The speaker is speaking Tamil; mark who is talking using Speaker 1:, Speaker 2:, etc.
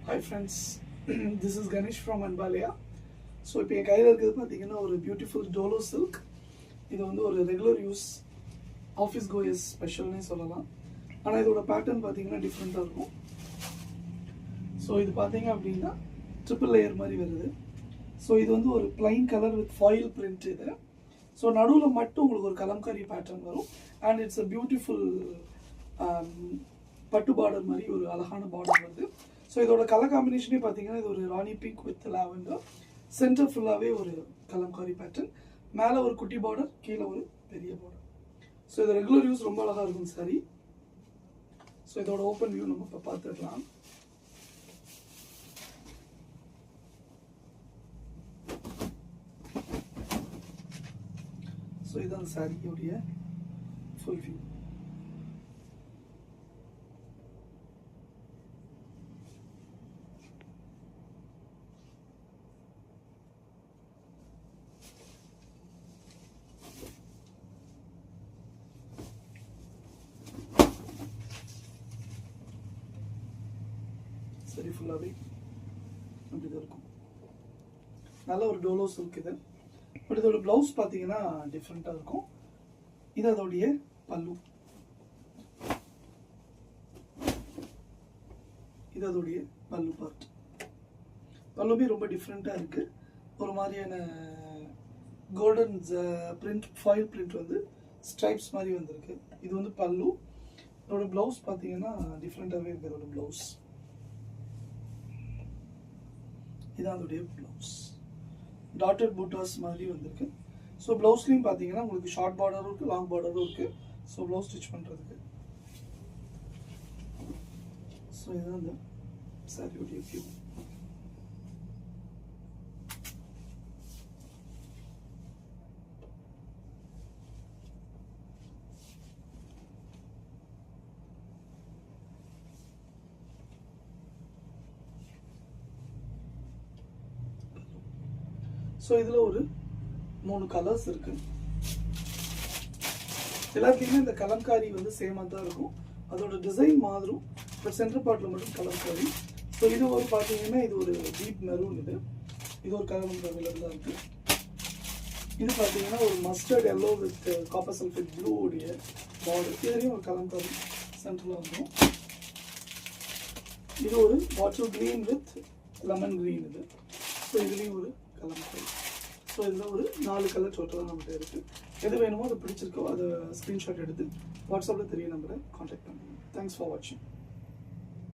Speaker 1: Hi friends, this is Ganesh from Anbalaya. So இப்போ என் கையில் இருக்கிறது பார்த்தீங்கன்னா ஒரு பியூட்டிஃபுல் டோலோ சில்க். இது வந்து ஒரு ரெகுலர் யூஸ் ஆஃபீஸ் கோயர்ஸ் ஸ்பெஷல்னே சொல்லலாம். ஆனால் இதோட பேட்டர்ன் பார்த்தீங்கன்னா டிஃப்ரெண்ட்டாக இருக்கும். ஸோ இது பார்த்தீங்க அப்படின்னா ட்ரிபிள் லேயர் மாதிரி வருது. ஸோ இது வந்து ஒரு plain colour with foil print இது. ஸோ நடுவில் மட்டும் உங்களுக்கு ஒரு கலம்காரி பேட்டர்ன் வரும். அண்ட் இட்ஸ் அ பியூட்டிஃபுல் பட்டு பார்டர் மாதிரி ஒரு அழகான பார்டர் வருது. ஸோ இதோட கலர் காம்பினேஷனே பார்த்தீங்கன்னா இது ஒரு ராணி பிங்க் வித் லாவெண்டர். சென்டர் ஃபுல்லாகவே ஒரு கலம்காரி பேட்டர்ன், மேலே ஒரு குட்டி பார்டர், கீழே ஒரு பெரிய பார்டர். ஸோ இது ரெகுலர் யூஸ் ரொம்ப அழகாக இருக்கும் சாரி. ஸோ இதோட ஓப்பன் வியூ நம்ம இப்போ பார்த்துக்கலாம். ஸோ இதுதான் சாரியோடைய ஃபுல் வியூ. சரி, ஃபுல்லாகவே அப்படி தான் இருக்கும். நல்ல ஒரு டோலோ சில்க் இது. பட் இதோட ப்ளவுஸ் பார்த்தீங்கன்னா டிஃப்ரெண்ட்டாக இருக்கும். இது அதோடைய பல்லு, இது அதோடைய பல்லு பார்ட். பல்லுமே ரொம்ப டிஃப்ரெண்ட்டாக இருக்குது. ஒரு மாதிரியான கோல்டன் பிரிண்ட், ஃபாயில் பிரிண்ட் வந்து ஸ்ட்ரைப்ஸ் மாதிரி வந்திருக்கு. இது வந்து பல்லு. இதோட ப்ளவுஸ் பார்த்தீங்கன்னா டிஃப்ரெண்ட்டாகவே இருக்குது. இதோட ப்ளவுஸ் இதான் அதோடைய ப்ளவுஸ். டாட்டட் பூட்டாஸ் மாதிரி வந்திருக்கு. ஸோ ப்ளவுஸ்லையும் பார்த்தீங்கன்னா உங்களுக்கு ஷார்ட் பார்டரும் இருக்குது, லாங் பார்டரும் இருக்குது. ஸோ ப்ளவுஸ் ஸ்டிச் பண்ணுறதுக்கு. ஸோ இதுதான் இந்த சாரியோடைய வியூ. ஸோ இதில் ஒரு 3 கலர்ஸ் இருக்கு. எல்லாத்துலேயுமே இந்த கலம்காரி வந்து சேமாக தான் இருக்கும். அதோட டிசைன் மாறும், பட் சென்டர் பார்ட்டில் மட்டும் கலம்காரி. ஸோ இது ஒரு பார்த்தீங்கன்னா இது ஒரு டீப் மெரூன். இது ஒரு கலர் தான் இருக்குது. இது பார்த்தீங்கன்னா ஒரு mustard yellow with copper sulphate blue உடைய பார்டர். இதுலேயும் ஒரு கலம்காரி சென்டரில் வந்துடும். இது ஒரு water green with lemon green இது. ஸோ இதுலேயும் ஒரு கலம்காரி. ஸோ இதில் ஒரு 4 கலர் டோட்டலாக நம்மகிட்ட இருக்குது. எது வேணுமோ அதை பிடிச்சிருக்கோ அதை ஸ்க்ரீன்ஷாட் எடுத்து வாட்ஸ்அப்பில் தெரிய நம்பரை கான்டாக்ட் பண்ணுங்கள். தேங்க்ஸ் ஃபார் வாட்சிங்.